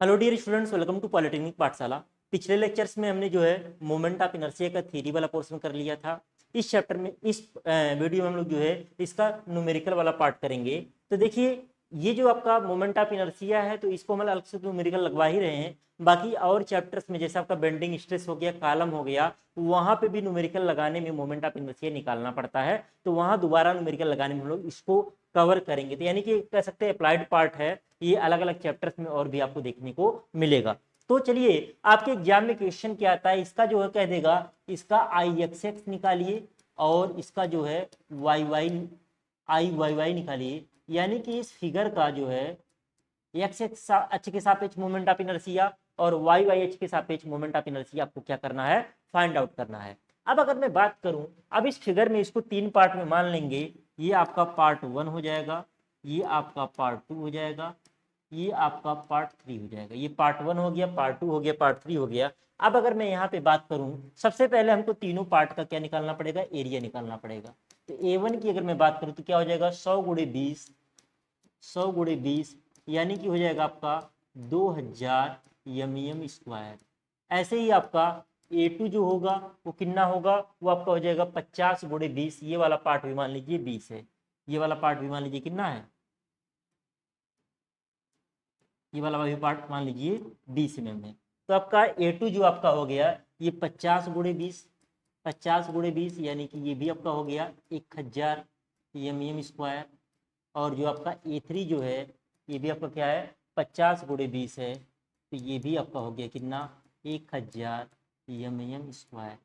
Hello dear students, welcome to polytechnic Pathshala. पिछले lectures में हमने जो है मोमेंट ऑफ इनर्शिया का थ्योरी वाला पोर्शन कर लिया था। इस चैप्टर में इस वीडियो में हम लोग जो है इसका न्यूमेरिकल वाला पार्ट करेंगे। तो देखिए, ये जो आपका मोमेंट ऑफ इनर्शिया है तो इसको हम अलग से न्यूमेरिकल लगवा ही रहे हैं। बाकी और चैप्टर्स में जैसे आपका बेंडिंग स्ट्रेस हो गया, कॉलम हो गया, वहां पे भी न्यूमेरिकल लगाने में मोमेंट ऑफ इनर्शिया निकालना पड़ता है। तो वहां दोबारा न्यूमेरिकल लगाने में हम लोग इसको कवर करेंगे। तो यानी कि कह सकते हैं अप्लाइड पार्ट है, ये अलग अलग चैप्टर्स में और भी आपको देखने को मिलेगा। तो चलिए, आपके एग्जाम में क्वेश्चन क्या आता है, इसका जो है कह देगा इसका आई एक्स एक्स निकालिए और इसका जो है वाई वाई आई वाई वाई निकालिए। यानी कि इस फिगर का जो है एक्स एक्स अक्ष के सापेक्ष मोमेंट ऑफ इनर्शिया और वाई वाई अक्ष के सापेक्ष मोमेंट ऑफ इनर्शिया आपको क्या करना है, फाइंड आउट करना है। अब अगर मैं बात करूं, अब इस फिगर में इसको तीन पार्ट में मान लेंगे। ये आपका पार्ट 1 हो जाएगा, ये आपका पार्ट 2 हो जाएगा, ये आपका पार्ट 3 हो जाएगा। ये पार्ट 1 हो गया, पार्ट 2 हो गया, पार्ट 3 हो गया। अब अगर मैं यहाँ पे बात करूं, सबसे पहले हमको तीनों पार्ट का क्या निकालना पड़ेगा, एरिया निकालना पड़ेगा। तो A1 की अगर मैं बात करूं तो क्या हो जाएगा, 100 गुणे 20, 100 गुणे 20 यानी कि हो जाएगा आपका 2000 एम स्क्वायर। ऐसे ही आपका A2 जो होगा वो कितना होगा, वो आपका हो जाएगा 50 गुणे 20। ये वाला पार्ट भी मान लीजिए 20 है, ये वाला पार्ट भी मान लीजिए कितना है, ये वाला भी पार्ट मान लीजिए 20 mm है। तो आपका A2 जो आपका हो गया ये 50 गुणे 20, 50 गुणे 20 यानी कि ये भी आपका हो गया 1000 एम स्क्वायर। और जो आपका A3 जो है ये भी आपका क्या है, 50 गुणे 20 है, तो ये भी आपका हो गया कितना, 1000 एम स्क्वायर।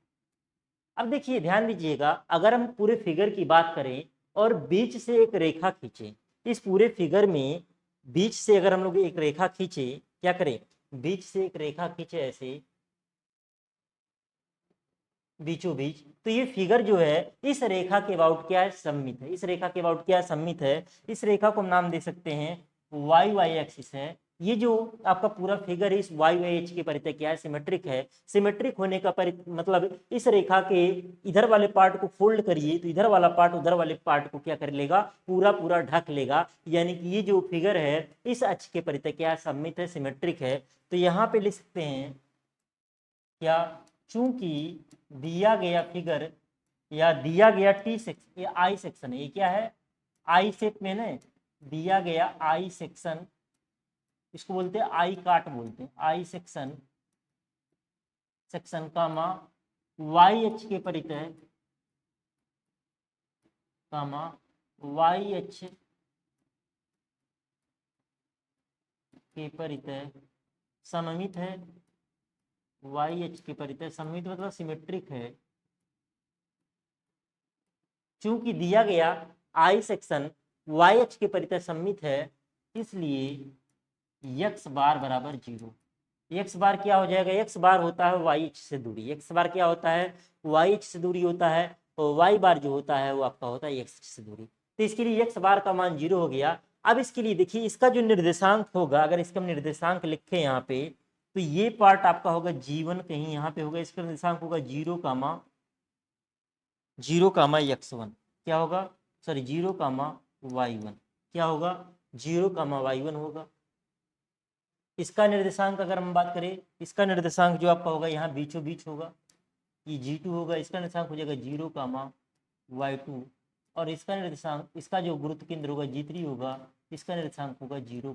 अब देखिए ध्यान दीजिएगा, अगर हम पूरे फिगर की बात करें और बीच से एक रेखा खींचे, इस पूरे फिगर में बीच से अगर हम लोग एक रेखा खींचे, क्या करें, बीच से एक रेखा खींचे ऐसे बीचों बीच, तो ये फिगर जो है इस रेखा के अबाउट क्या है, सममित है। इस रेखा के अबाउट क्या है, सममित है। इस रेखा को हम नाम दे सकते हैं वाई वाई एक्सिस है। ये जो आपका पूरा फिगर है इस वाई वाई एच के परितः क्या है, सिमेट्रिक है। सिमेट्रिक होने का मतलब इस रेखा के इधर वाले पार्ट को फोल्ड करिए तो इधर वाला पार्ट उधर वाले पार्ट को क्या कर लेगा, पूरा पूरा ढक लेगा। यानी कि ये जो फिगर है इस अक्ष के परितः क्या है, सममित है, सिमेट्रिक है। तो यहाँ पे लिख सकते हैं क्या, चूंकि दिया गया फिगर या दिया गया टी सेक्शन, ये आई सेक्शन है, ये क्या है, आई शेप में ना दिया गया आई सेक्शन, इसको बोलते हैं आई काट बोलते हैं, I section, section comma Y H के परितः कामा वाई एच के परितः सममित है, वाई एच के परितः सममित मतलब सिमेट्रिक है। चूंकि दिया गया आई सेक्शन वाई एच के परितः सममित है, इसलिए एक्स बार बराबर 0। एक्स बार क्या हो जाएगा, एक्स बार होता है वाई एच से दूरी, एक्स बार क्या होता है, वाई एच से दूरी होता है, और वाई बार जो होता है वो आपका होता है एक्स से दूरी। तो इसके लिए एक्स बार का मान 0 हो गया। अब इसके लिए देखिए, इसका जो निर्देशांक होगा, अगर इसका हम निर्देशांक लिखे यहाँ पे, तो ये पार्ट आपका होगा G1, कहीं यहाँ पे होगा, इसका निर्देशांक होगा 0, क्या होगा, सॉरी 0, क्या होगा, 0, होगा। इसका निर्देशांक अगर हम बात करें, इसका निर्देशांक जो आपका होगा यहाँ बीचों बीच होगा, ये G2 होगा। इसका निर्देशांक हो जाएगा 0, और इसका निर्देशांक, इसका जो गुरुत्व केंद्र होगा G3 होगा, इसका निर्देशांक होगा 0,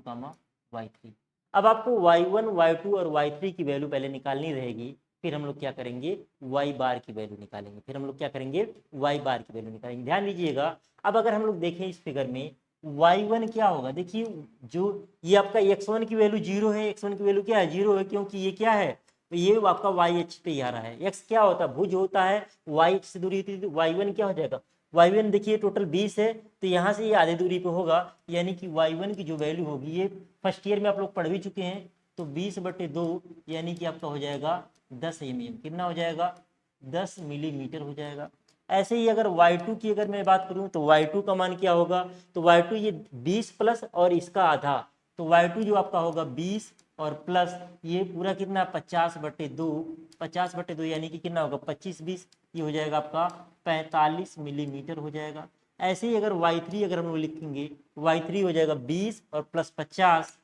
अब आपको y1 y2 और y3 की वैल्यू पहले निकालनी रहेगी, फिर हम लोग क्या करेंगे, y बार की वैल्यू निकालेंगे, फिर हम लोग क्या करेंगे, y बार की वैल्यू निकालेंगे। ध्यान दीजिएगा, अब अगर हम लोग देखें इस फिगर में y1 क्या होगा, देखिए जो ये आपका x1 की वैल्यू 0 है, x1 की वैल्यू क्या है, 0 है, क्योंकि ये क्या है, तो ये आपका वाई एच पे ही आ रहा है। एक्स क्या होता है, भुज होता है, वाई एच से दूरी होती है, तो y1 क्या हो जाएगा, y1 देखिए टोटल 20 है, तो यहाँ से ये आधे दूरी पे होगा। यानी कि y1 की जो वैल्यू होगी, ये फर्स्ट ईयर में आप लोग पढ़ भी चुके हैं, तो 20/2 यानी कि आपका हो जाएगा 10 mm। कितना हो जाएगा, 10 मिलीमीटर हो जाएगा। ऐसे ही अगर y2 की अगर मैं बात करूं तो y2 का मान क्या होगा, तो y2 ये 20 प्लस और इसका आधा, तो y2 जो आपका होगा 20 और प्लस ये पूरा कितना 50/2, 50/2 यानी कि कितना होगा 25/20, ये हो जाएगा आपका 45 मिलीमीटर हो जाएगा। ऐसे ही अगर y3 अगर हम लोग लिखेंगे, y3 हो जाएगा 20 और प्लस 50,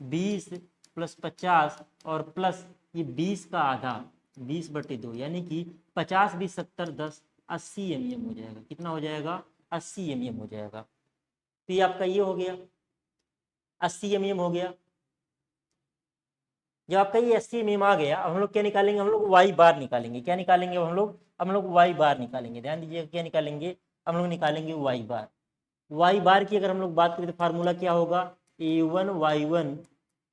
20 प्लस 50 और प्लस ये 20 का आधा 20/2 यानी कि 50 20 70 10 80 mm हो जाएगा। कितना हो जाएगा? 80 mm हो जाएगा। तो ये आपका ये हो गया 80 mm हो गया। जब आपका ये 80 mm आ गया, अब हम लोग क्या निकालेंगे? हम लोग वाई बार निकालेंगे। क्या निकालेंगे? हम लोग वाई बार निकालेंगे। ध्यान दीजिएगा क्या निकालेंगे? हम लोग निकालेंगे वाई बार। वाई बार की अगर हम लोग बात करें तो फार्मूला क्या होगा? a1y1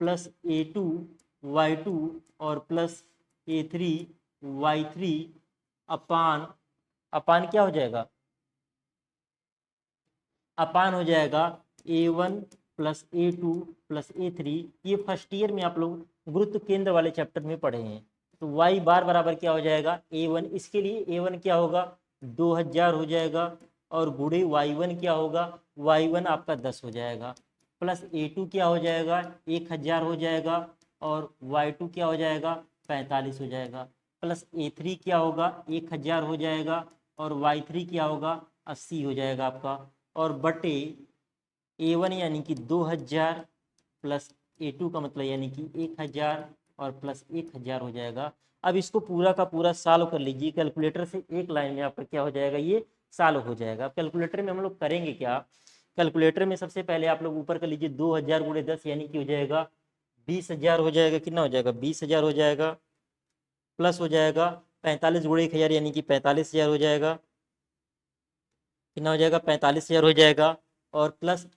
प्लस a2y2 और प्लस a3y3 अपान अपान क्या हो जाएगा? अपान हो जाएगा a1 plus a2 plus a3। ये फर्स्ट ईयर में आप लोग गुरुत्व केंद्र वाले चैप्टर में पढ़े हैं। तो वाई बार बराबर क्या हो जाएगा? a1। इसके लिए a1 क्या होगा? 2000 हो जाएगा और गुणे y1 क्या होगा? y1 आपका 10 हो जाएगा प्लस a2 क्या हो जाएगा? 1000 हो जाएगा और y2 क्या हो जाएगा? 45 हो जाएगा प्लस a3 क्या होगा? 1000 हो जाएगा और y3 क्या होगा? 80 हो जाएगा आपका और बटे a1 यानी कि 2000 प्लस a2 का मतलब यानी कि 1000 और प्लस 1000 हो जाएगा। अब इसको पूरा का पूरा सॉल्व कर लीजिए कैलकुलेटर से। एक लाइन में आपका क्या हो जाएगा? ये सॉल्व हो जाएगा। अब कैलकुलेटर में हम लोग करेंगे क्या? कैलकुलेटर में सबसे पहले आप लोग ऊपर कर लीजिए 2000 गुणे 10 यानी कि हो जाएगा 20,000 हो जाएगा। कितना हो जाएगा? 20,000 हो जाएगा प्लस हो जाएगा 45 गुणे 1000 यानी कि 45,000 हो जाएगा। कितना हो जाएगा? 45,000 हो जाएगा और प्लस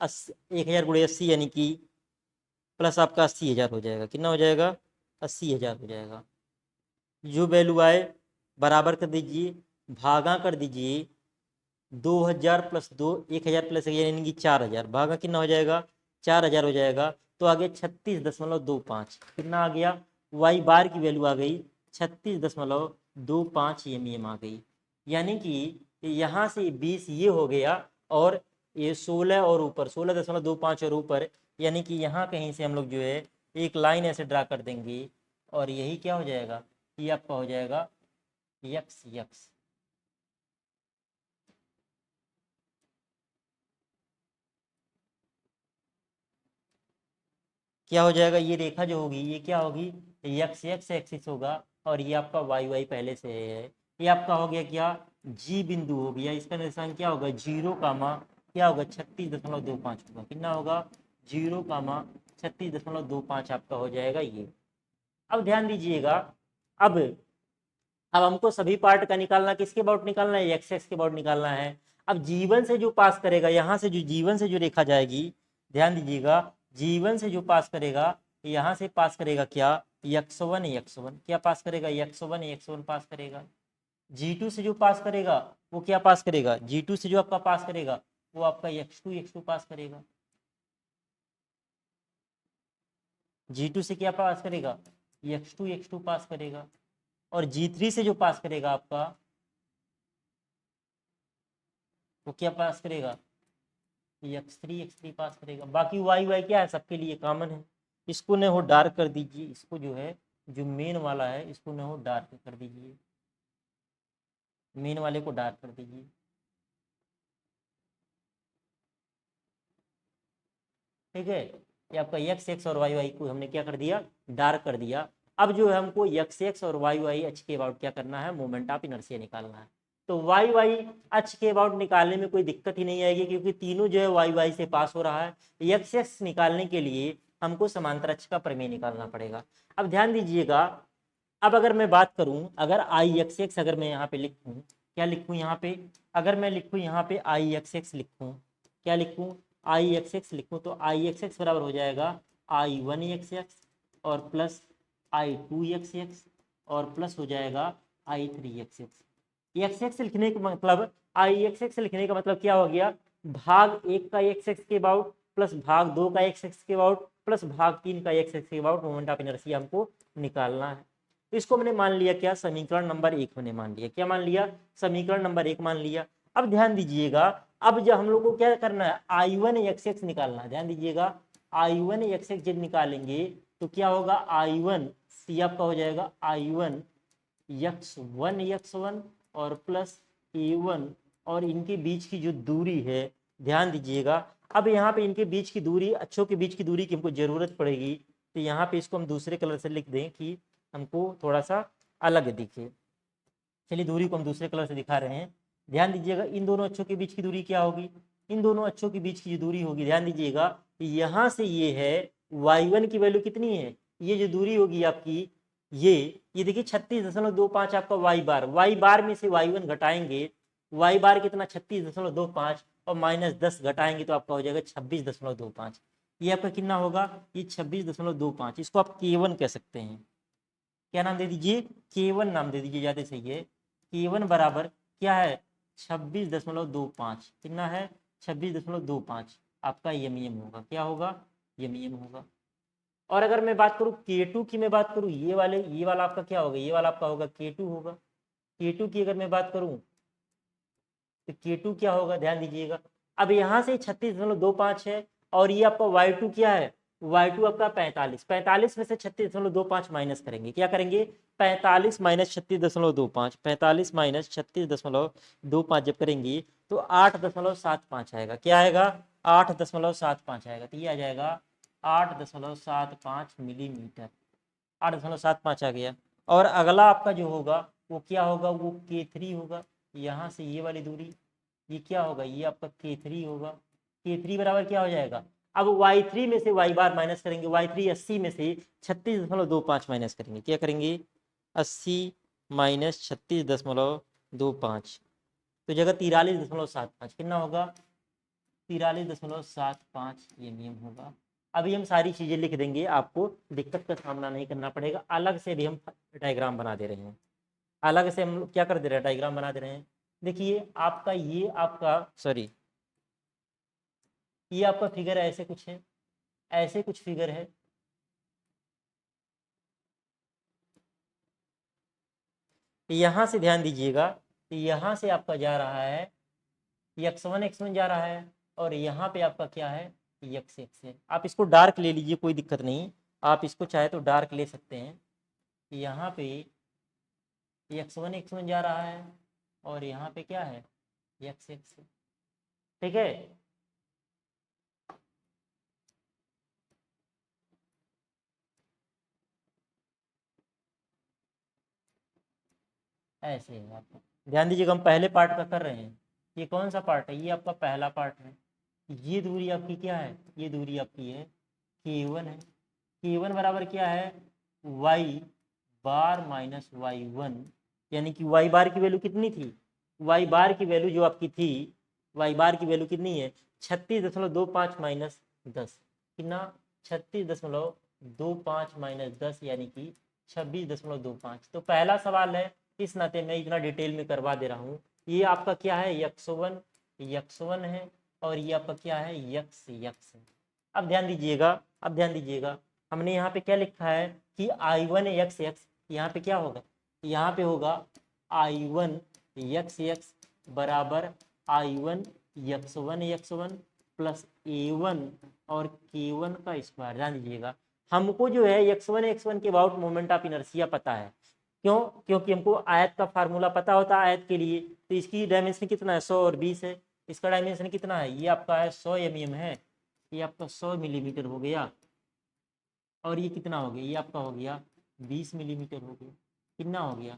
1000 गुणे 80 यानी कि प्लस आपका 80,000 हो जाएगा। कितना हो जाएगा? 80,000 हो जाएगा। जो वैल्यू आए बराबर कर दीजिए, भागा कर दीजिए 2000 प्लस 2 1000 प्लस 1000 यानी कि 4000 भागा कितना हो जाएगा? 4000 हो जाएगा। तो आगे 36.25 कितना आ गया? वाई बार की वैल्यू आ गई 36.25 mm आ गई। यानी कि यहाँ से 20 ये हो गया और ये 16 और ऊपर 16.25 और ऊपर, यानी कि यहाँ कहीं से हम लोग जो है एक लाइन ऐसे ड्रा कर देंगे और यही क्या हो जाएगा? ये आपका हो जाएगा यक्स यक्स। क्या हो जाएगा? ये रेखा जो होगी ये क्या होगी? यक्स यक्स एक्सिस होगा और ये आपका वाई वाई पहले से है। ये आपका हो गया क्या? जी बिंदु हो गया। इसका निशान क्या होगा? 0, क्या होगा? 36.25 होगा। कितना होगा? 0, 36.25 आपका हो जाएगा ये। अब ध्यान दीजिएगा, अब हमको सभी पार्ट का निकालना किसके अबाउट निकालना है? एक्स एक्स के अबाउट निकालना है। अब जीवन से जो पास करेगा, यहाँ से जो जीवन से जो रेखा जाएगी, ध्यान दीजिएगा, जीवन से जो पास करेगा यहाँ से पास करेगा क्या? x1 क्या पास करेगा? x1 पास करेगा। G2 से जो पास करेगा वो क्या पास करेगा? G2 से जो आपका पास करेगा वो आपका x2 पास करेगा। G2 से क्या पास करेगा? x2 पास करेगा और G3 से जो पास करेगा आपका वो क्या पास करेगा? x3 पास करेगा। बाकी वाई वाई क्या है? सबके लिए कॉमन है। इसको न हो डार्क कर दीजिए, इसको जो है जो मेन वाला है इसको न हो डार्क कर दीजिए, मेन वाले को डार्क कर दीजिए। ठीक है, ये आपका एक्स एक्स और वाई वाई को हमने क्या कर दिया? डार्क कर दिया। अब जो है हमको एक्स एक्स और वाई वाई अक्ष के अबाउट क्या करना है? मोमेंट ऑफ इनर्शिया निकालना है। तो वाई वाई अक्ष के अबाउट निकालने में कोई दिक्कत ही नहीं आएगी क्योंकि तीनों जो है वाई वाई से पास हो रहा है। एक्स एक्स निकालने के लिए हमको समांतर अक्ष का प्रमेय निकालना पड़ेगा। अब ध्यान दीजिएगा, अब अगर मैं बात करूं, अगर आई एक्स एक्स अगर मैं यहाँ पे लिखूं, क्या लिखूं यहाँ पे? अगर मैं लिखूं यहाँ पे आई एक्स एक्स लिखूं, क्या लिखूं? आई एक्स एक्स लिखूं तो आई एक्स एक्स बराबर हो जाएगा I1 एक्स और प्लस I2 एक्स और प्लस हो जाएगा I3 एक्स। एक्स एक्स लिखने का मतलब, आई एक्स एक्स लिखने का मतलब क्या हो गया? भाग 1 का एक्स एक्स के अबाउट प्लस भाग 2 का एक्स एक्स के अबाउट प्लस भाग 3 का एक्स एक्स के अबाउट मोमेंट ऑफ इनर्शिया हमको निकालना है। तो इसको मैंने मान लिया क्या? समीकरण नंबर 1 मैंने मान लिया। क्या मान लिया? समीकरण नंबर 1 मान लिया। अब ध्यान दीजिएगा, अब जब हम लोग को क्या करना है? I1 एक्स निकालना है। ध्यान दीजिएगा, I1 एक्स जब निकालेंगे तो क्या होगा? I1 सी आपका हो जाएगा I1 x1 और प्लस A1 और इनके बीच की जो दूरी है, ध्यान दीजिएगा, अब यहाँ पे इनके बीच की दूरी, अक्षों के बीच की दूरी की हमको जरूरत पड़ेगी। तो यहाँ पे इसको हम दूसरे कलर से लिख दें कि हमको थोड़ा सा अलग दिखे। चलिए दूरी को हम दूसरे कलर से दिखा रहे हैं। ध्यान दीजिएगा इन दोनों अक्षों के बीच की दूरी क्या होगी, इन दोनों अक्षों के बीच की जो दूरी होगी, ध्यान दीजिएगा यहाँ से ये है y1 की वैल्यू कितनी है, ये जो दूरी होगी आपकी ये देखिए 36.25 आपका y बार में से y1 घटाएंगे, y बार कितना 36.25 और -10 घटाएंगे तो आपका हो जाएगा 26.25। ये आपका कितना होगा, ये 26.25। इसको आप k1 कह सकते हैं। क्या नाम दे दीजिए, k1 नाम दे दीजिए, ज्यादा सही है। k1 बराबर क्या है 26.25, कितना है 26.25 आपका यम होगा, क्या होगा यम होगा। और अगर मैं बात करूं k2 की, मैं बात करूं ये वाला आपका क्या होगा, ये वाला आपका होगा k2 होगा। k2 की अगर मैं बात करूं तो k2 क्या होगा, ध्यान दीजिएगा। अब यहाँ से 36.25 है और ये आपका y2 क्या है, y2 आपका 45 में से 36.25 माइनस करेंगे, क्या करेंगे 45 माइनस 36.25, 45 माइनस 36.25 जब करेंगे तो 8.75 आएगा। क्या आएगा 8.75 आएगा। तो ये आ जाएगा 8.75 मिलीमीटर, 8.75 आ गया। और अगला आपका जो होगा वो क्या होगा, वो k3 होगा। यहाँ से ये वाली दूरी ये क्या होगा, ये आपका k3 होगा। k3 बराबर क्या हो जाएगा, अब y3 में से y बार माइनस करेंगे, y3 80 में से 36.25 माइनस करेंगे, क्या करेंगे 80 माइनस 36.25 तो जगह 43.75 कितना होगा 43.75 ये नियम होगा। अभी हम सारी चीजें लिख देंगे, आपको दिक्कत का सामना नहीं करना पड़ेगा। अलग से भी हम डायग्राम बना दे रहे हैं, अलग से हम क्या कर दे रहे हैं, डायग्राम बना दे रहे हैं। देखिए आपका ये आपका सॉरी ये आपका फिगर ऐसे कुछ है, ऐसे कुछ फिगर है। यहां से ध्यान दीजिएगा, यहां से आपका जा रहा है x1 जा रहा है और यहाँ पे आपका क्या है x है। आप इसको डार्क ले लीजिए, कोई दिक्कत नहीं, आप इसको चाहे तो डार्क ले सकते हैं। यहाँ पे x1 जा रहा है और यहाँ पे क्या है x है, ठीक है। ऐसे है आपको ध्यान दीजिएगा, हम पहले पार्ट का कर रहे हैं। ये कौन सा पार्ट है, ये आपका पहला पार्ट है। ये दूरी आपकी क्या है, ये दूरी आपकी है k1 है। k1 बराबर क्या है y बार माइनस y1, यानी कि y बार की वैल्यू कितनी थी, y बार की वैल्यू जो आपकी थी, y बार की वैल्यू कितनी है 36.25 माइनस 10, कितना 36.25 माइनस 10 यानी कि 26.25। तो पहला सवाल है, इस नाते मैं इतना डिटेल में करवा दे रहा हूँ। ये आपका क्या है x1 है और ये आपका क्या है x है। अब ध्यान दीजिएगा, हमने यहाँ पे क्या लिखा है कि I1 x यहाँ पे क्या होगा, यहाँ पे होगा I1 x बराबर I1 x1 प्लस A1 और K1 का स्क्वायर। ध्यान दीजिएगा हमको जो है x1 के अबाउट मोमेंट ऑफ इनर्शिया पता है, क्यों, क्योंकि हमको आयत का फार्मूला पता होता है आयत के लिए। तो इसकी डायमेंशन कितना है 100 और 20 है, इसका डायमेंशन कितना है, ये आपका है 100 mm है, ये आपका 100 मिलीमीटर हो गया। और ये कितना हो गया, ये आपका हो गया 20 मिलीमीटर हो गया, कितना हो गया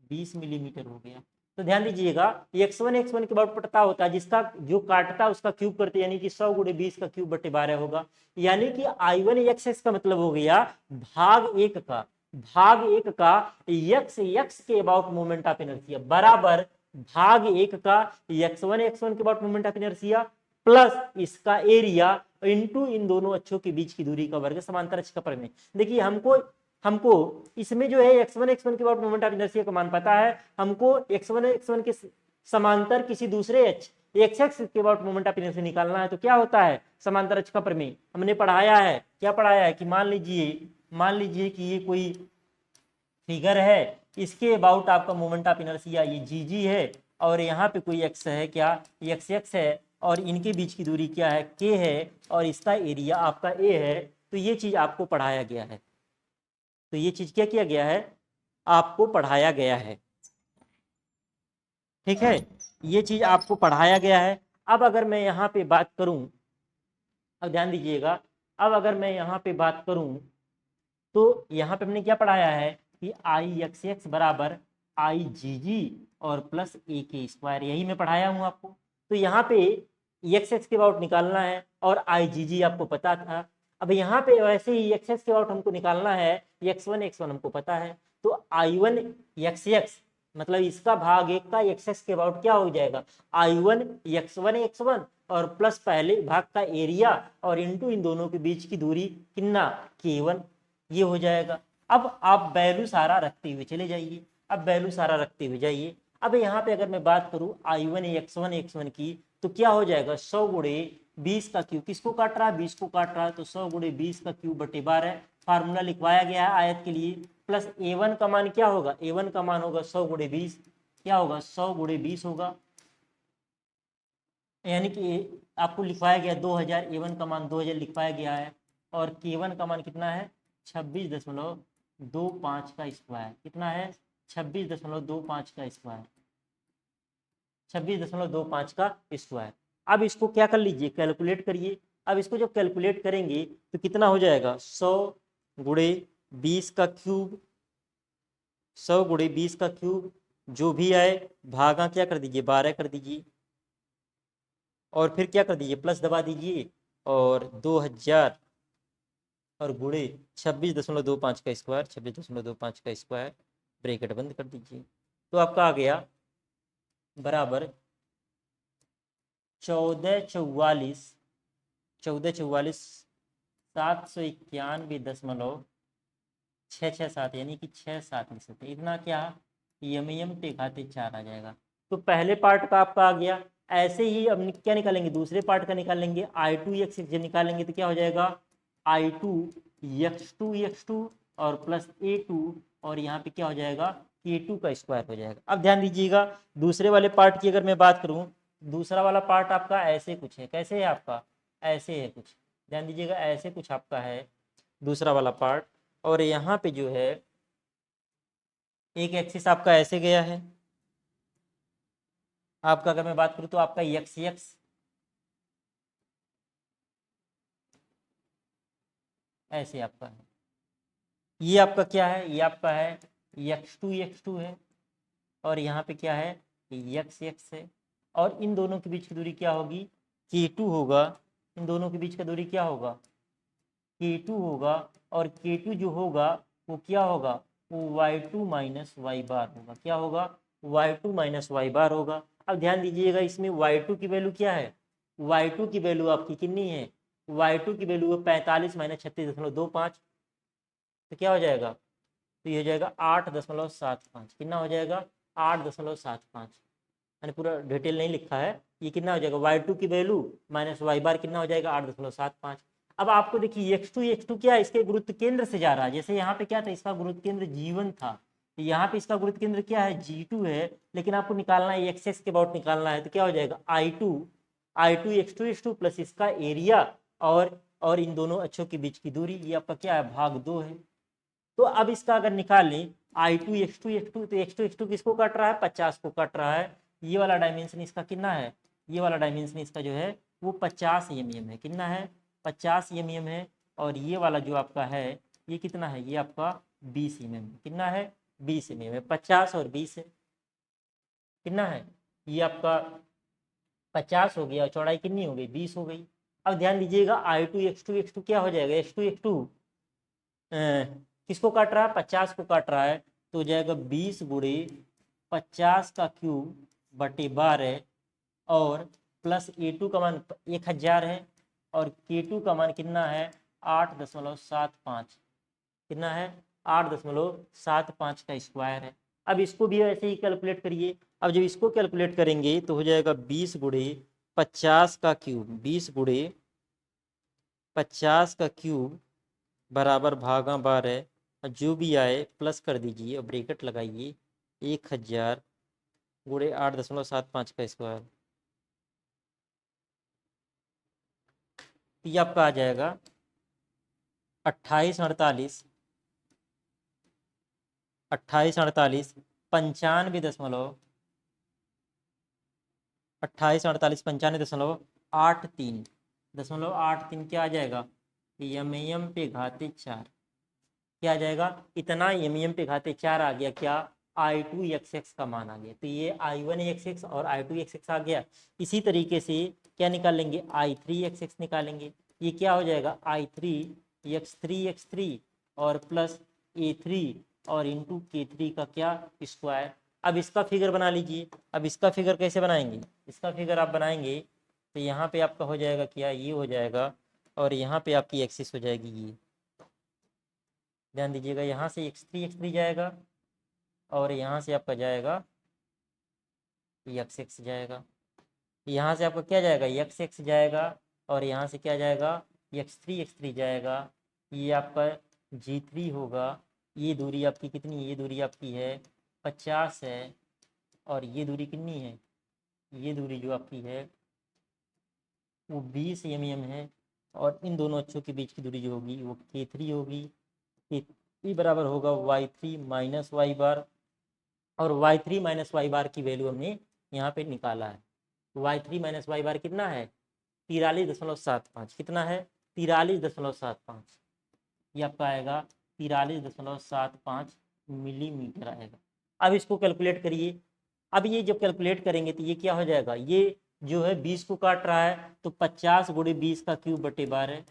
20 मिलीमीटर हो गया। तो ध्यान दीजिएगा x1 के बाद पता होता है, जिसका जो काटता है उसका क्यूब करते, यानी कि 100 गुणे 20 का क्यूब बटे 12 होगा। यानी कि I1 x का मतलब हो गया भाग एक का x के अबाउट मोमेंट ऑफ इनर्शिया बराबर भाग एक का x1 के about moment of inertia plus इसका एरिया इनटू इन दोनों अक्षों के बीच की दूरी का वर्ग समांतर अक्ष का परिमेय। देखिए हमको इसमें जो है x1 के अबाउट मोमेंट ऑफ इनर्शिया का मान पता है, हमको x1 के समांतर किसी दूसरे अक्ष x के अबाउट मोमेंट ऑफ इनर्शिया निकालना है। तो क्या होता है समांतर अक्ष का प्रमेय, हमने पढ़ाया है, क्या पढ़ाया है कि मान लीजिए कि ये कोई फिगर है, इसके अबाउट आपका मोमेंट ऑफ इनर्शिया ये जी है और यहाँ पे कोई x है, क्या x है और इनके बीच की दूरी क्या है k है और इसका एरिया आपका a है। तो ये चीज आपको पढ़ाया गया है, तो ये चीज क्या किया गया है, आपको पढ़ाया गया है, ठीक है, ये चीज आपको पढ़ाया गया है। अब अगर मैं यहाँ पे बात करूं, अब ध्यान दीजिएगा, अब अगर मैं यहाँ पे बात करूं तो यहाँ पे हमने क्या पढ़ाया है कि आई एक्स एक्स बराबर आई जी जी और प्लस ए के स्क्वायर, यही मैं पढ़ाया हूँ आपको। तो यहाँ पे एक्स एक्स के अबाउट निकालना है और आई जी जी आपको पता था। अब यहाँ पे वैसे ही एक्स एक्स के अबाउट हमको निकालना है, एक्स वन हमको पता है। तो आई वन एक्स एक्स मतलब इसका भाग एक का एक्स एक्स के अबाउट क्या हो जाएगा, आई वन एक्स वन और प्लस पहले भाग का एरिया और इंटू इन दोनों के बीच की दूरी कितना K1, ये हो जाएगा। अब आप वैल्यू सारा रखते हुए चले जाइए, अब वैल्यू सारा रखते हुए जाइए। अब यहाँ पे अगर मैं बात करूँ आई वन एक्स वन की, तो क्या हो जाएगा 100 गुणे 20 का क्यूब, किसको काट रहा है 20 को काट रहा है, तो 100 गुणे 20 का क्यूब बटे 12 फार्मूला लिखवाया गया है आयत के लिए। प्लस A1 का मान क्या होगा, A1 का मान होगा 100 गुणे 20, क्या होगा 100 गुणे 20 होगा, यानी कि आपको लिखवाया गया 2000, A1 का मान 2000 लिखवाया गया है और K1 का मान कितना है 26.25 का स्क्वायर, कितना है 26.25 का स्क्वायर, 26.25 का स्क्वायर। अब इसको क्या कर लीजिए, कैलकुलेट करिए। अब इसको जब कैलकुलेट करेंगे तो कितना हो जाएगा 100 गुणे 20 का क्यूब, 100 गुणे 20 का क्यूब, जो भी आए भागा क्या कर दीजिए 12 कर दीजिए और फिर क्या कर दीजिए प्लस दबा दीजिए और 2000 और गुणे 26.25 का स्क्वायर, 26.25 का स्क्वायर, ब्रैकेट बंद कर दीजिए। तो आपका आ गया बराबर 1444 791.667 यानी कि 6-7 लिख सकते, इतना क्या यम पे घाते 4 आ जाएगा। तो पहले पार्ट का आपका आ गया। ऐसे ही अब क्या निकालेंगे, दूसरे पार्ट का निकालेंगे। आई टू एक्स जब निकालेंगे तो क्या हो जाएगा आई टू एक्स टू और प्लस ए टू और यहाँ पे क्या हो जाएगा के टू का स्क्वायर हो जाएगा। अब ध्यान दीजिएगा दूसरे वाले पार्ट की अगर मैं बात करूँ, दूसरा वाला पार्ट आपका ऐसे कुछ है, कैसे है आपका ऐसे है कुछ, ध्यान दीजिएगा ऐसे कुछ आपका है दूसरा वाला पार्ट। और यहाँ पे जो है एक एक्सिस आपका ऐसे गया है, आपका अगर मैं बात करूँ तो आपका एक्स एक्स ऐसे आपका है, ये आपका क्या है, ये आपका है एक्स टू है और यहाँ पे क्या है एक्स एक्स है और इन दोनों के बीच की दूरी क्या होगी K2 होगा, इन दोनों के बीच का दूरी क्या होगा K2 होगा और K2 जो होगा वो क्या होगा वो y2 माइनस वाई बार होगा, क्या होगा y2 माइनस वाई बार होगा। अब ध्यान दीजिएगा इसमें y2 की वैल्यू क्या है, y2 की वैल्यू आपकी कितनी है, y2 की वैल्यू है 45 माइनस 36.25, तो क्या हो जाएगा तो ये हो जाएगा 8.75, कितना हो जाएगा 8.75, मैंने पूरा डिटेल नहीं लिखा है, ये कितना हो जाएगा y2 की वैल्यू माइनस वाई बार कितना हो जाएगा 8.75। अब आपको देखिए एक्स टू क्या है, इसके गुरुत्व केंद्र से जा रहा है, जैसे यहाँ पे क्या था इसका गुरुत्व केंद्र G1 था, तो यहाँ पे इसका गुरुत्व केंद्र क्या है G2 है, लेकिन आपको निकालना है एक्स के अबाउट निकालना है, तो क्या हो जाएगा आई टू एक्स टू प्लस इसका एरिया और इन दोनों अक्षों के बीच की दूरी, ये आपका क्या है भाग 2 है। तो अब इसका अगर निकालें आई टू तो एक्स टू किसको काट रहा है 50 को काट रहा है, ये वाला डायमेंशन इसका कितना है, ये वाला डायमेंशन इसका जो है वो 50 mm है, कितना है 50 mm है और ये वाला जो आपका है ये कितना है, ये आपका 20 mm, कितना है 20 mm है, 50 और 20 है, कितना है ये आपका 50 हो गया, चौड़ाई कितनी हो गई 20 हो गई। अब ध्यान दीजिएगा आई टू एक्स टू क्या हो जाएगा एक्स टू किसको काट रहा है 50 को काट रहा है, तो हो जाएगा 20 गुणे 50 का क्यूब बटे 12 और प्लस A2 का मान 1000 है और K2 का मान कितना है 8.75, कितना है 8.75 का स्क्वायर है। अब इसको भी ऐसे ही कैलकुलेट करिए। अब जब इसको कैलकुलेट करेंगे तो हो जाएगा 20 गुणे 50 का क्यूब, 20 गुणे 50 का क्यूब बराबर भागा 12, जो भी आए प्लस कर दीजिए और ब्रैकेट लगाइए 1000 गुणे 8.75 का स्क्वायर, ये आपका आ जाएगा 28 अड़तालीस 95.83 दशमलव 83 क्या आ जाएगा यम पे घाते 4, क्या आ जाएगा, इतना एम पे घाते 4 आ गया, क्या I2xx का मान आ गया। तो ये I1xx और I2xx आ गया। इसी तरीके से क्या निकाल लेंगे, I3xx निकालेंगे। ये क्या हो जाएगा, I3x3 और प्लस A3 और इंटू K3 का क्या स्क्वायर। अब इसका फिगर बना लीजिए। अब इसका फिगर कैसे बनाएंगे, इसका फिगर आप बनाएंगे तो यहाँ पे आपका हो जाएगा क्या, ये हो जाएगा और यहाँ पे आपकी एक्सिस हो जाएगी ये। ध्यान दीजिएगा, यहाँ से x3 जाएगा और यहाँ से आपका जाएगा x जाएगा। यहाँ से आपका क्या जाएगा, x जाएगा और यहाँ से क्या जाएगा, x3 जाएगा। ये आपका g3 होगा। ये दूरी आपकी कितनी, ये दूरी आपकी है 50 है और ये दूरी कितनी है, ये दूरी जो आपकी है वो 20 mm है। और इन दोनों अक्षों के बीच की दूरी जो होगी वो K3 होगी। K3 बराबर होगा y3 माइनस वाई बार। और y3 माइनस वाई बार की वैल्यू हमने यहाँ पे निकाला है। y3 माइनस वाई बार कितना है, 43.75। कितना है, 43.75। ये आपका आएगा 43.75 मिलीमीटर आएगा। अब इसको कैलकुलेट करिए। अब ये जब कैलकुलेट करेंगे तो ये क्या हो जाएगा, ये जो है 20 को काट रहा है तो 50 गुणे 20 का क्यूब बटे 12 है।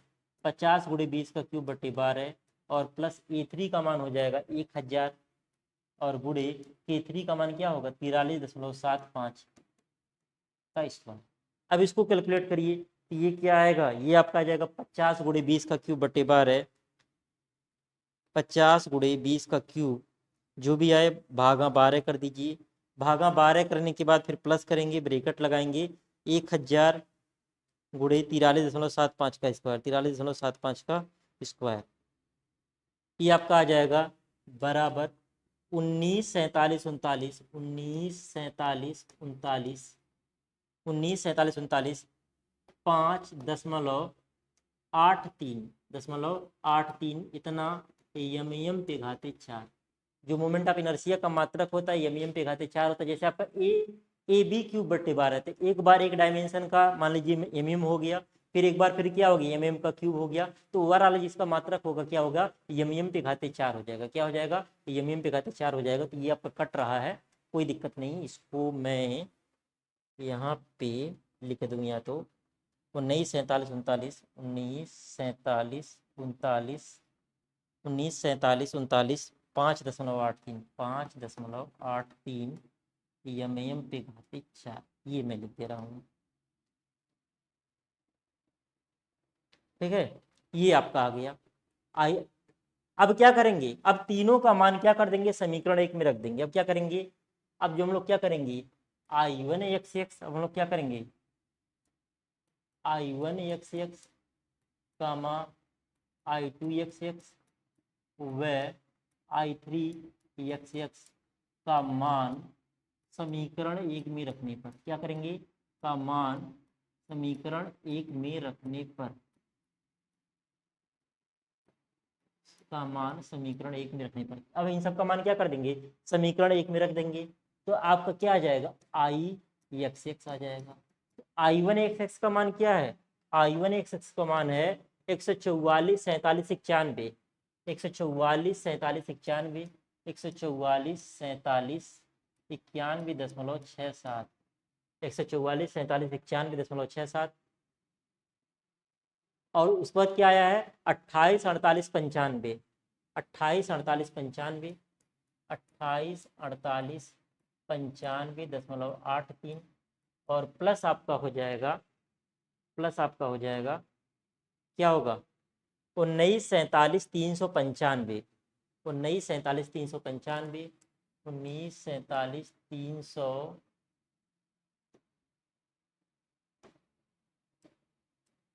50 गुणे 20 का क्यूब बटे 12 है और प्लस A3 का मान हो जाएगा 1000 और गुणे K3 का मान क्या होगा 43.75 का स्क्वायर। अब इसको कैलकुलेट करिए तो ये क्या आएगा, ये आपका आ जाएगा 50 गुणे 20 का क्यूब बटे 12। 50 गुणे 20 का क्यूब जो भी आए भागा 12 कर दीजिए। भागा 12 करने के बाद फिर प्लस करेंगे, ब्रेकेट लगाएंगे। 1000 गुणे 43.75 का स्क्वायर, 43.75 का स्क्वायर। ये आपका आ जाएगा बराबर 1947 5.83 इतना एम पे घाते 4। जो मोमेंट ऑफ इनर्शिया का मात्रक होता है एम पे घाते 4 होता है। जैसे आपका ए बी क्यूब बट्टे 12 है, एक बार एक डायमेंशन का मान लीजिए एम हो गया, फिर एक बार फिर क्या हो गया एम का क्यूब हो गया, तो ओवरऑल जिसका मात्रक होगा क्या होगा, एम पे घाते 4 हो जाएगा। क्या हो जाएगा, एम पे घाते 4 हो जाएगा। तो ये आपका कट रहा है, कोई दिक्कत नहीं। इसको मैं यहाँ पे लिख दूँ या तो 5.83 एम पे घाते 4, ये मैं लिख दे रहा हूँ। ठीक है, ये आपका आ गया। आई अब क्या करेंगे, अब तीनों का मान क्या कर देंगे, समीकरण एक में रख देंगे। अब क्या करेंगे, अब जो हम लोग क्या करेंगे, I1xx, अब हम लोग क्या करेंगे, I1xx कामा I2xx व I3xx का मान समीकरण एक में रखने पर क्या करेंगे, का मान समीकरण एक में रखने पर, का मान समीकरण एक में रखने पर। अब इन सब का मान क्या कर देंगे, समीकरण एक में रख देंगे। तो आपका क्या आ जाएगा, I(x(x) आ जाएगा। I1xx का मान क्या है, I1xx का मान है 144 47 91, 144 47 91, 144 47 91.67, 144 47 91.67। और उस पर क्या आया है 28 48 95, 28 48 95, 28 48 95.83 और प्लस आपका हो जाएगा, प्लस आपका हो जाएगा क्या होगा 19 47 395, 19 47 395, 19 47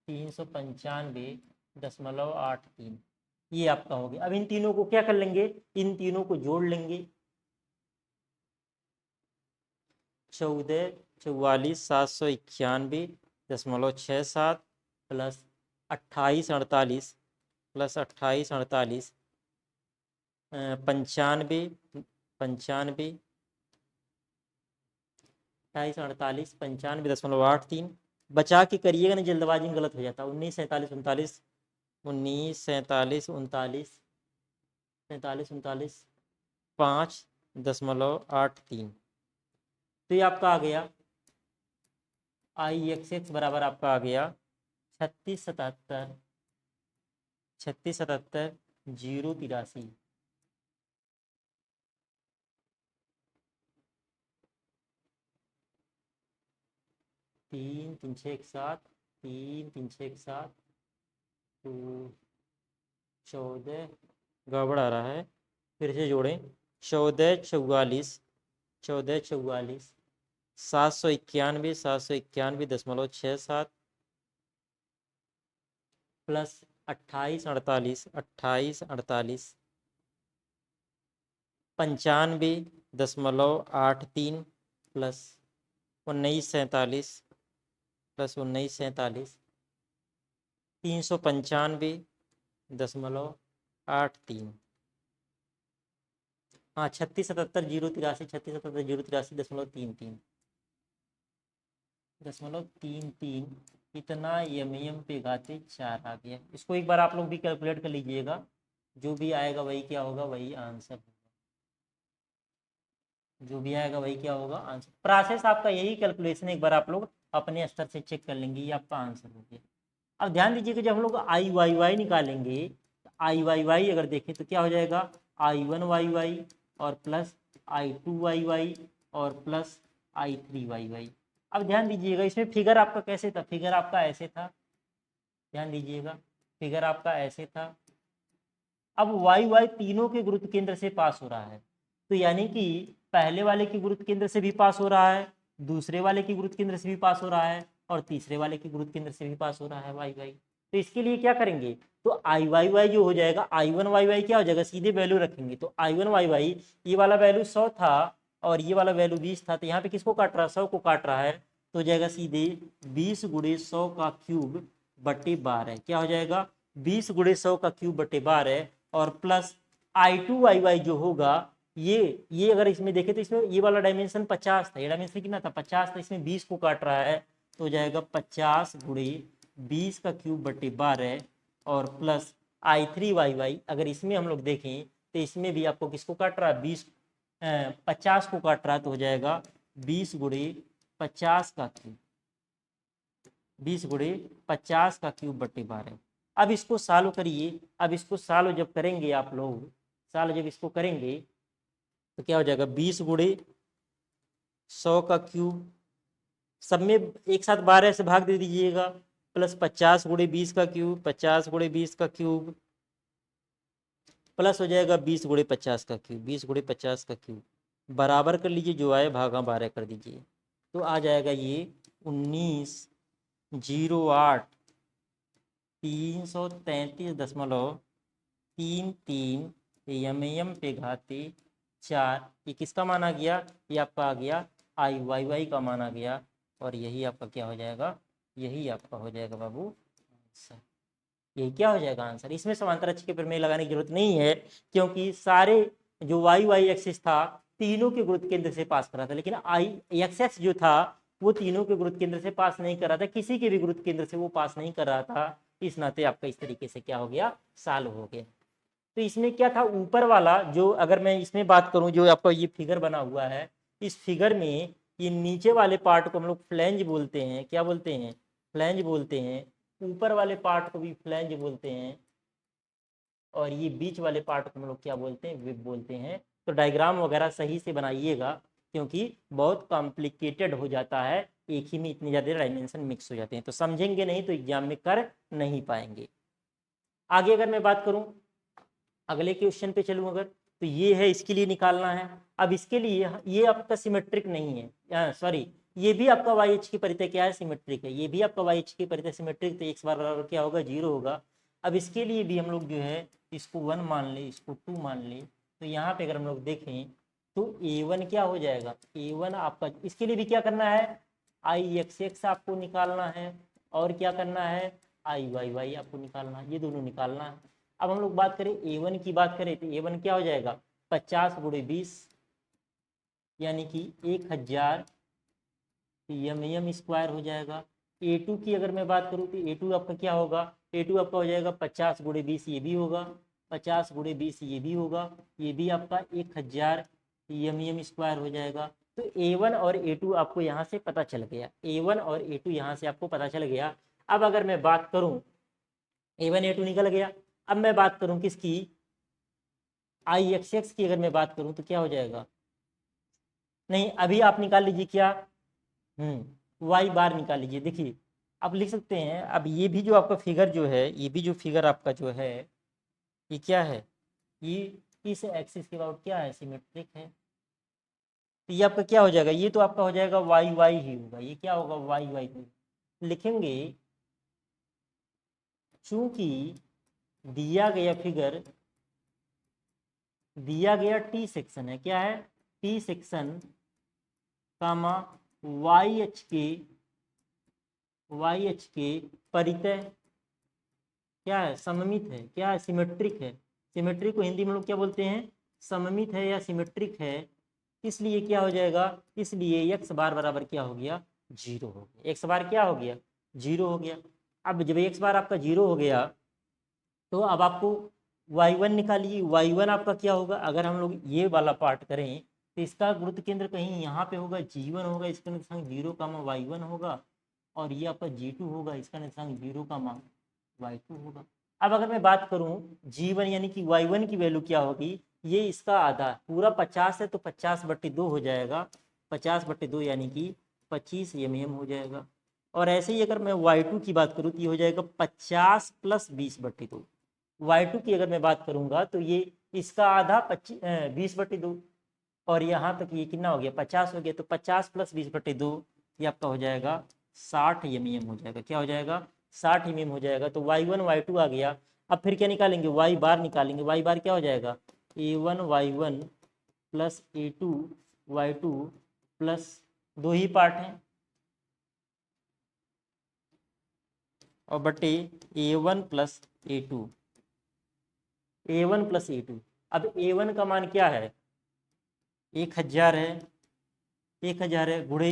395.83, ये आपका हो गया। अब इन तीनों को क्या कर लेंगे, इन तीनों को जोड़ लेंगे। 14 44 791.67 प्लस 28 48 प्लस 28 48 95 95 28 48 95.83। बचा के करिएगा नहीं, जल्दबाजी में गलत हो जाता। 19 47 39, 19 47 39 43 39 5.83। तो ये आपका आ गया IXX बराबर आपका आ गया 3677 083। 3 3 6 1 7 3 3 6 1 7 तो 14 गड़बड़ आ रहा है, फिर से जोड़ें 14 44 791 प्लस 28 48 95.83 प्लस 19 47 395.83। हाँ 36 77 083 इतना यम पे घाते 4 आ गया। इसको एक बार आप लोग भी कैलकुलेट कर लीजिएगा, जो भी आएगा वही क्या होगा, वही आंसर होगा। जो भी आएगा वही क्या होगा, आंसर। प्रोसेस आपका यही कैलकुलेशन एक बार आप लोग अपने स्तर से चेक कर लेंगे, ये आपका आंसर हो गया। अब ध्यान दीजिएगा जब हम लोग IYY निकालेंगे, IYY अगर देखें तो क्या हो जाएगा, I1YY और प्लस I2YY और प्लस I3YY। अब ध्यान दीजिएगा इसमें फिगर आपका कैसे था, फिगर आपका ऐसे था, ध्यान दीजिएगा फिगर आपका ऐसे था। अब YY तीनों के गुरुत्व केंद्र से पास हो रहा है, तो यानी कि पहले वाले के गुरुत्व केंद्र से भी पास हो रहा है, दूसरे वाले के गुरुत्व केंद्र से भी पास हो रहा है, और तीसरे वाले के गुरुत्व केंद्र से भी पास हो रहा है YY। तो इसके लिए क्या करेंगे, तो IYY जो हो जाएगा, I1YY क्या हो जाएगा, सीधे वैल्यू रखेंगे। तो I1YY ये वाला वैल्यू 100 था और ये वाला वैल्यू 20 था, तो यहाँ पे किसको काट रहा है, 100 को काट रहा है, तो हो जाएगा सीधे 20 गुणे 100 का क्यूब बटे 12। क्या हो जाएगा, 20 गुणे 100 का क्यूब बटे 12 और प्लस I2YY जो होगा, ये अगर इसमें देखें तो इसमें ये वाला डायमेंशन 50 था, ये डायमेंशन कितना था, 50 था, इसमें 20 को काट रहा है, तो हो जाएगा 50 गुणे 20 का क्यूब बटे 12 और प्लस I3YY। अगर इसमें हम लोग देखें तो इसमें भी आपको किसको काट रहा है, 50 को काट रहा है, तो हो जाएगा 20 गुणे 50 का क्यूब, 20 गुणे 50 का क्यूब बटे 12। अब इसको सॉल्व करिए। अब इसको सॉल्व जब करेंगे आप लोग, सॉल्व जब इसको करेंगे तो क्या हो जाएगा, 20 गुणे 100 का क्यूब, सब में एक साथ 12 से भाग दे दीजिएगा, प्लस 50 गुणे 20 का क्यूब, 50 गुणे 20 का क्यूब, प्लस हो जाएगा 20 गुणे 50 का क्यूब, 20 गुणे 50 का क्यूब, बराबर कर लीजिए, जो आए भागा 12 कर दीजिए, तो आ जाएगा ये 1908 333.33 यम पे घाते 4। ये किसका मान आ गया, ये आपका आ गया IYY का मान आ गया, और यही आपका क्या हो जाएगा, यही आपका हो जाएगा बाबू आंसर। यही क्या हो जाएगा आंसर। इसमें समांतर अक्ष के प्रमेय लगाने की जरूरत नहीं है, क्योंकि सारे जो YY एक्सिस था तीनों के गुरुत्व केंद्र से पास कर रहा था, लेकिन IXX जो था वो तीनों के गुरुत्व केंद्र से पास नहीं कर रहा था, किसी के भी गुरुत्व केंद्र से वो पास नहीं कर रहा था। इस नाते आपका इस तरीके से क्या हो गया, सॉल्व हो गया। तो इसमें क्या था, ऊपर वाला जो, अगर मैं इसमें बात करूं, जो आपका ये फिगर बना हुआ है, इस फिगर में ये नीचे वाले पार्ट को हम लोग फ्लैंज बोलते हैं। क्या बोलते हैं, फ्लैंज बोलते हैं। ऊपर वाले पार्ट को भी फ्लैंज बोलते हैं, और ये बीच वाले पार्ट को हम लोग क्या बोलते हैं, वेब बोलते हैं। तो डायग्राम वगैरह सही से बनाइएगा, क्योंकि बहुत कॉम्प्लिकेटेड हो जाता है, एक ही में इतने ज़्यादा डायमेंशन मिक्स हो जाते हैं, तो समझेंगे नहीं तो एग्जाम में कर नहीं पाएंगे। आगे अगर मैं बात करूं, अगले क्वेश्चन पे चलूं अगर, तो ये है, इसके लिए निकालना है। अब इसके लिए ये आपका सिमेट्रिक नहीं है, सॉरी, ये भी आपका वाई एच की परिधि क्या है, सिमेट्रिक है। ये भी आपका वाई एच की परिधि सिमेट्रिक, तो x बराबर क्या होगा, 0 होगा। अब इसके लिए भी हम लोग जो है इसको 1 मान ले, इसको 2 मान ले, तो यहाँ पे अगर हम लोग देखें तो A1 क्या हो जाएगा, A1 आपका, इसके लिए भी क्या करना है, IXX आपको निकालना है, और क्या करना है, IYY आपको निकालना है, ये दोनों निकालना है। अब हम लोग बात करें A1 की, बात करें तो A1 क्या हो जाएगा, 50 गुणे 20 यानी कि 1000 यम स्क्वायर हो जाएगा। A2 की अगर मैं बात करूँ तो A2 आपका क्या होगा, A2 आपका हो जाएगा 50 गुणे 20, ये भी होगा 50 गुणे 20 ये भी होगा, ये भी आपका 1000 एम स्क्वायर हो जाएगा। तो A1 और A2 आपको यहाँ से पता चल गया, A1 और A2 यहाँ से आपको पता चल गया। अब अगर मैं बात करूँ, A1 A2 निकल गया। अब मैं बात करूँ किसकी, IXX की अगर मैं बात करूँ तो क्या हो जाएगा, नहीं अभी आप निकाल लीजिए क्या, वाई बार निकाल लीजिए। देखिए आप लिख सकते हैं, अब ये भी जो आपका फिगर जो है, ये भी जो फिगर आपका जो है, ये क्या है, ये इस एक्सिस के अबाउट क्या है, सिमेट्रिक है। तो ये आपका क्या हो जाएगा, ये तो आपका हो जाएगा वाई वाई ही होगा, ये क्या होगा वाई वाई लिखेंगे। चूंकि दिया गया फिगर, दिया गया टी सेक्शन है, क्या है T section comma Y H के परितः क्या है, सममित है, क्या है सिमेट्रिक है। सिमेट्रिक को हिंदी में लोग क्या बोलते हैं, सममित है या सिमेट्रिक है। इसलिए क्या हो जाएगा, इसलिए एक्स बार बराबर क्या हो गया, 0 हो गया। एक्स बार क्या हो गया, 0 हो गया। अब जब एक्स बार आपका 0 हो गया तो अब आपको y1 निकालिए। y1 आपका क्या होगा, अगर हम लोग ये वाला पार्ट करें तो इसका गुरुत्व केंद्र कहीं यहाँ पे होगा, g1 होगा, इसका निर्देशांक 0, y1 होगा, और ये आपका g2 होगा, इसका निर्देशांक 0, y2 होगा। अब अगर मैं बात करूं g1 यानी कि y1 की वैल्यू क्या होगी, ये इसका आधा, पूरा 50 है तो 50/2 हो जाएगा, 50/2 यानी कि 25 mm हो जाएगा। और ऐसे ही अगर मैं y2 की बात करूं तो ये हो जाएगा 50 + 20/2। y2 की अगर मैं बात करूंगा तो ये इसका आधा 20/2, और यहाँ तक ये कितना हो गया 50 हो गया, तो 50 + 20/2 ये आपका हो जाएगा 60 mm हो जाएगा। क्या हो जाएगा, 60 mm हो जाएगा। तो y1 y2 आ गया। अब फिर क्या निकालेंगे, y बार निकालेंगे। y बार क्या हो जाएगा, a1 y1 + a2 y2 plus 2 ही पार्ट हैं और बटे a1 + a2, a1 + a2। अब a1 का मान क्या है, 1000 है, 1000 है, गुणे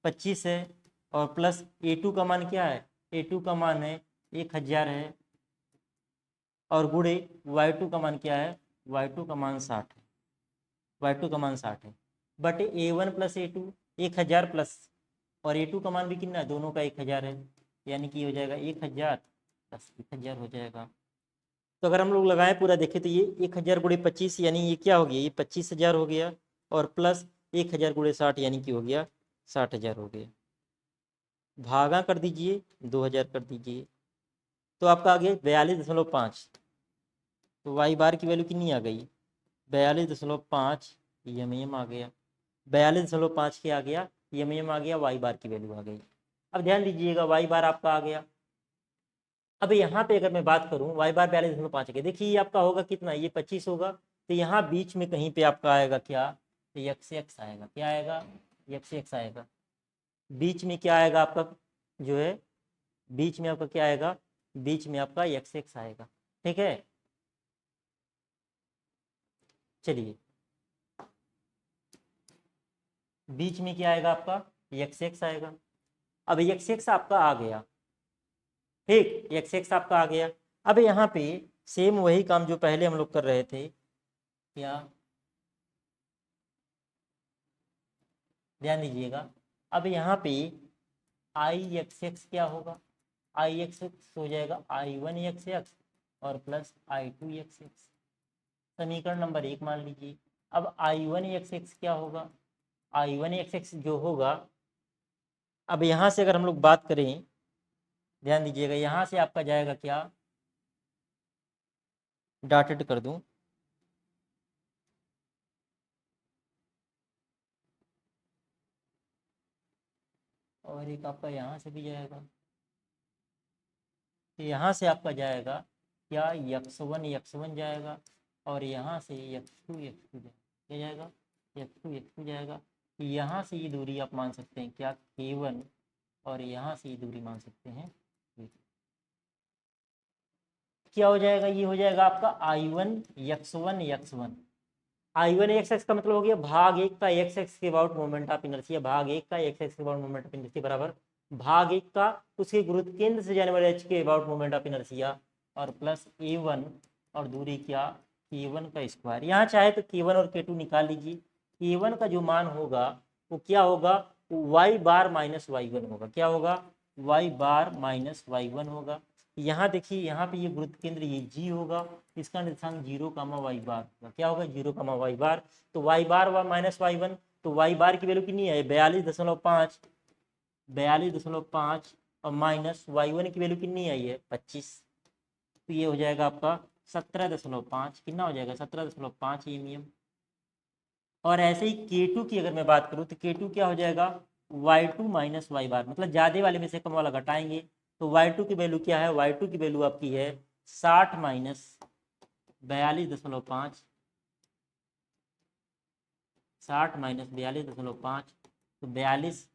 25 है, और प्लस a2 का मान क्या है, a2 का मान है 1000 है, और गुणे y2 का मान क्या है, y2 का मान 60 है, y2 का मान 60 है, बटे a1 + a2 1000 प्लस, और a2 का मान भी कितना है, दोनों का 1000 है, यानी कि हो जाएगा 1000 + 1000 हो जाएगा। तो अगर हम लोग लगाएं पूरा देखें तो ये 1000 गुणे 25 यानी ये क्या हो गया, ये 25,000 हो गया, और प्लस 1000 गुणे 60 यानी कि हो गया 60,000 हो गया। भागा कर दीजिए, 2000 कर दीजिए, तो आपका आ गया 42.5। तो वाई बार की वैल्यू कितनी आ गई, 42.5 एम आ गया, 42.5 के आ गया एम आ गया, वाई बार की वैल्यू आ गई। अब ध्यान दीजिएगा वाई बार आपका आ गया। अब यहाँ पे अगर मैं बात करूँ वाई बार 42.5 के, देखिए ये आपका होगा कितना, ये 25 होगा, तो यहाँ बीच में कहीं पे आपका आएगा क्या, तो x आएगा, क्या आएगा, x आएगा। बीच में क्या आएगा आपका, जो है बीच में आपका क्या आएगा, बीच में आपका x आएगा। ठीक है, चलिए बीच में क्या आएगा आपका, x आएगा। अब x आपका आ गया, ठीक, x आपका आ गया। अब यहाँ पे सेम वही काम जो पहले हम लोग कर रहे थे, क्या, ध्यान दीजिएगा। अब यहाँ पे IXX क्या होगा, IXX हो जाएगा I1XX और प्लस I2XX, समीकरण नंबर 1 मान लीजिए। अब I1XX क्या होगा, I1XX जो होगा, अब यहाँ से अगर हम लोग बात करें, ध्यान दीजिएगा, यहाँ से आपका जाएगा क्या, डॉटेड कर दूं, और एक आपका यहाँ से भी जाएगा, तो यहाँ से आपका जाएगा क्या, x1 जाएगा, और यहाँ से x2 जाएगा, क्या जाएगा, x2 जाएगा। यहाँ से ये दूरी आप मान सकते हैं क्या, k1, और यहाँ से ये दूरी मान सकते हैं k2। क्या हो जाएगा, ये हो जाएगा आपका I1 x1 का मतलब हो गया भाग 1 का x के अबाउट मोमेंट ऑफ इनर्शिया, भाग 1 का x के अबाउट मोमेंट ऑफ इनर्शिया बराबर भाग 1 का उसके गुरुत्व केंद्र से जाने वाले h के अबाउट मोमेंट ऑफ इनर्शिया, और प्लस a1 और दूरी क्या, k1 का स्क्वायर। यहाँ चाहे तो k1 और k2 निकाल लीजिए। k1 का जो मान होगा वो क्या होगा, y बार माइनस y1 होगा। क्या होगा, y बार माइनस y1 होगा। यहाँ देखिए, यहाँ पे ये गुरुत्व केंद्र ये g होगा, इसका निर्देशांक 0, y बार होगा। क्या होगा, 0, y बार। तो y बार व माइनस y1, तो y बार की वैल्यू कितनी है, 42.5, 42.5, और माइनस y1 की वैल्यू कितनी आई है, 25। तो ये हो जाएगा आपका 17.5, कितना हो जाएगा, 17.5 एम। और ऐसे ही K2 की अगर मैं बात करूँ तो K2 क्या हो जाएगा, y2 माइनस y बार, मतलब ज़्यादा वाले में से कम वाला घटाएंगे। तो y2 की वैल्यू क्या है, y2 की वैल्यू आपकी है 60 माइनस 42.5, 60 माइनस 42.5, तो 42,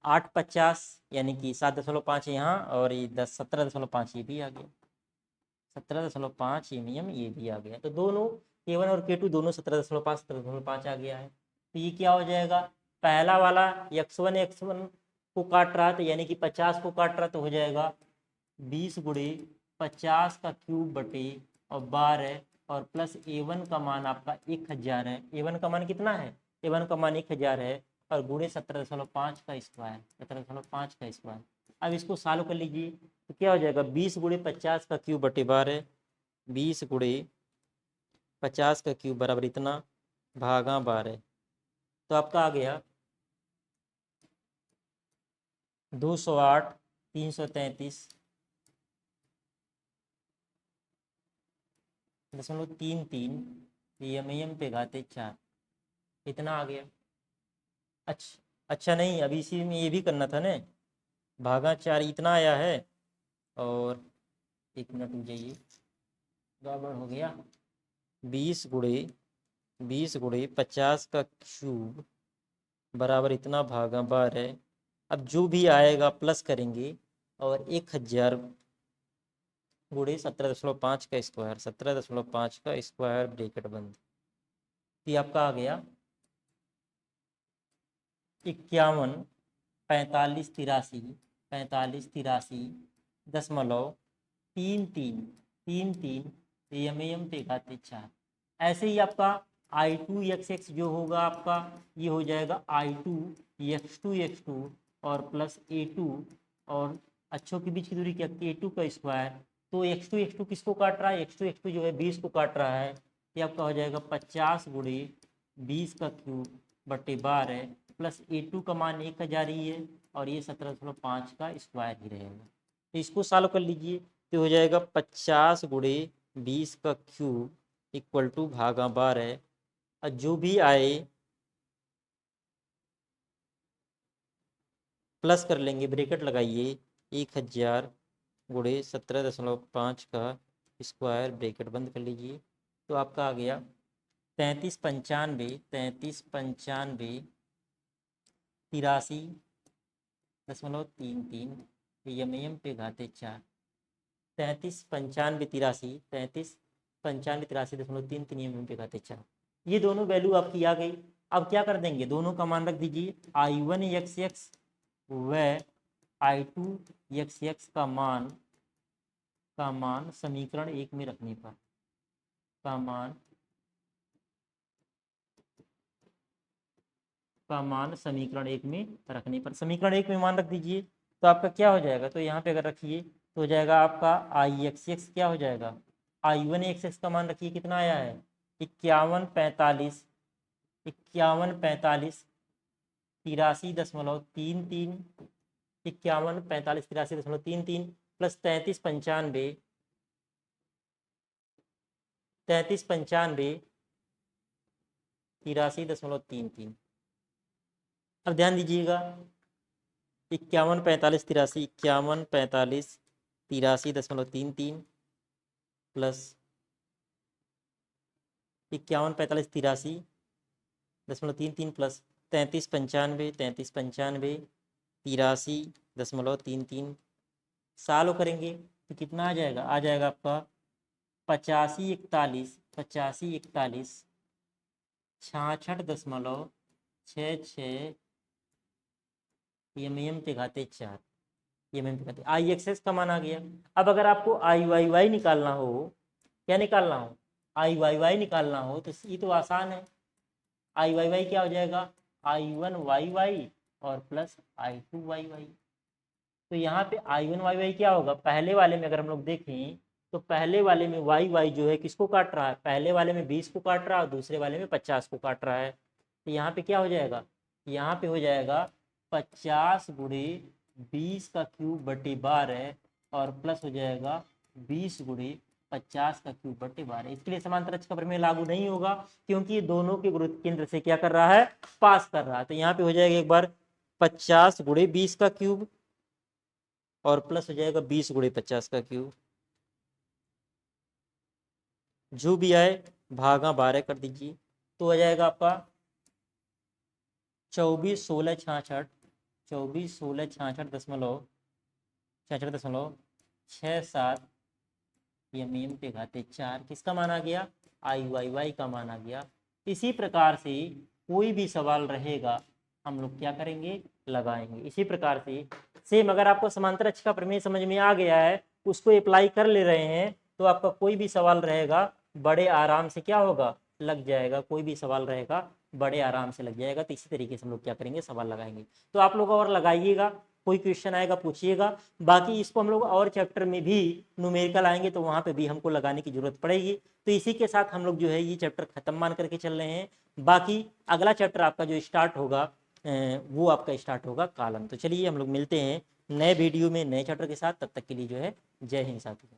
8 50, यानी कि 7.5 यहाँ, और ये 17.5 ये भी आ गया, 17.5 एम ये भी आ गया। तो दोनों K1 और K2 दोनों 17.5 17.5 आ गया है। तो ये क्या हो जाएगा, पहला वाला x1 को काट रहा था, यानी कि 50 को काट रहा, तो हो जाएगा 20 गुणे 50 का क्यूब बटे और 12, और प्लस A1 का मान आपका 1000 है। A1 का मान कितना है, A1 का मान 1000 है, और गुणे 17.5 का स्क्वायर, 17.5 का स्क्वायर। अब इसको सॉल्व कर लीजिए, तो क्या हो जाएगा, 20 गुणे 50 का क्यूब बटे 12, 20 गुणे 50 का क्यूब बराबर इतना, भागा 12। तो आपका आ गया 208, 333.33 एम पे घाते 4, इतना आ गया। अच्छा, अच्छा नहीं, अभी इसी में ये भी करना था ना, भागा 4 इतना आया है, और 1 मिनट रुक जाइए, गड़बड़ हो गया। 20 गुणे 50 का क्यूब बराबर इतना, भागा 12। अब जो भी आएगा प्लस करेंगे, और 1000 गुणे 17.5 का स्क्वायर, 17.5 का स्क्वायर ब्रैकेट बंद। ये आपका आ गया 51, 45, 83, 45, 83.33 एम पे घाते 4। ऐसे ही आपका I2 जो होगा आपका, ये हो जाएगा I2 और प्लस A2, और अच्छों के बीच की दूरी क्या, K2 का स्क्वायर। तो x2 किसको काट रहा है, x2 जो है 20 को काट रहा है। ये आपका हो जाएगा 50 गुणे 20 का क्यूब बटे 12, प्लस A2 का मान 1000 ही है, और ये 17.5 का स्क्वायर ही रहेगा। तो इसको सॉल्व कर लीजिए, तो हो जाएगा 50 गुणे 20 का क्यूब इक्वल टू भागा 12, और जो भी आए प्लस कर लेंगे, ब्रैकेट लगाइए, 1000 गुणे 17.5 का स्क्वायर ब्रैकेट बंद कर लीजिए। तो आपका आ गया 3395 83.33 एम पे घाते 4, 3395 एम पे घाते 4। ये दोनों वैल्यू आपकी आ गई। अब क्या कर देंगे, दोनों का मान रख दीजिए, I1 व I2 का मान समीकरण 1 में रखने पर, समीकरण 1 में रखने पर, समीकरण 1 में मान रख दीजिए, तो आपका क्या हो जाएगा, तो यहाँ पे अगर रखिए तो हो जाएगा आपका I क्या हो जाएगा, I1 का मान रखिए, कितना आया है, 5145, 83.33 5145 83.33 प्लस 3395 83.33 अब ध्यान दीजिएगा, 5145 83 प्लस 5145 83 प्लस 3395 83 सालों करेंगे तो कितना आ जाएगा, आपका 8541 66.66 एम पे घाते 4 एम पे घाते। IXX का मान आ गया। अब अगर आपको IYY निकालना हो क्या निकालना हो, आई वाई वाई निकालना हो, तो ये तो आसान है। आई वाई वाई क्या हो जाएगा, आई वन वाई वाई और plus I two Y Y. तो यहाँ पे आई वन वाई वाई क्या होगा, पहले वाले में अगर हम लोग देखें तो पहले वाले में वाई वाई जो है किसको काट रहा है, पहले वाले में 20 को काट रहा है और दूसरे वाले में 50 को काट रहा है। तो यहाँ पे क्या हो जाएगा, यहाँ पे हो जाएगा 50 गुणे 20 का क्यूब बटे 12 और प्लस हो जाएगा 20 गुणे 50 का क्यूब बटे 12। इसके लिए समांतर अक्ष का प्रमेय लागू नहीं होगा क्योंकि ये दोनों के गुरुत्व केंद्र से क्या कर रहा है, पास कर रहा है। तो यहाँ पे हो जाएगा एक बार 50 गुणे 20 का क्यूब और प्लस हो जाएगा 20 गुणे 50 का क्यूब, जो भी आए भागा 12 कर दीजिए। तो हो जाएगा आपका 24 16 66, 24 16 66.67 एम पे घाते 4 किसका मान आ गया, आई वाई वाई का मान आ गया। इसी प्रकार से कोई भी सवाल रहेगा हम लोग क्या करेंगे, लगाएंगे। इसी प्रकार से सेम अगर आपको समांतर अक्ष का प्रमेय समझ में आ गया है, उसको अप्लाई कर ले रहे हैं, तो आपका कोई भी सवाल रहेगा बड़े आराम से क्या होगा, लग जाएगा। कोई भी सवाल रहेगा बड़े आराम से लग जाएगा। तो इसी तरीके से हम लोग क्या करेंगे, सवाल लगाएंगे। तो आप लोग और लगाइएगा, कोई क्वेश्चन आएगा पूछिएगा। बाकी इसको हम लोग और चैप्टर में भी न्यूमेरिकल आएंगे तो वहाँ पे भी हमको लगाने की जरूरत पड़ेगी। तो इसी के साथ हम लोग जो है ये चैप्टर खत्म मान करके चल रहे हैं। बाकी अगला चैप्टर आपका जो स्टार्ट होगा वो आपका स्टार्ट होगा कॉलम। तो चलिए हम लोग मिलते हैं नए वीडियो में नए चैप्टर के साथ। तब तक के लिए जो है जय हिंद साथियों।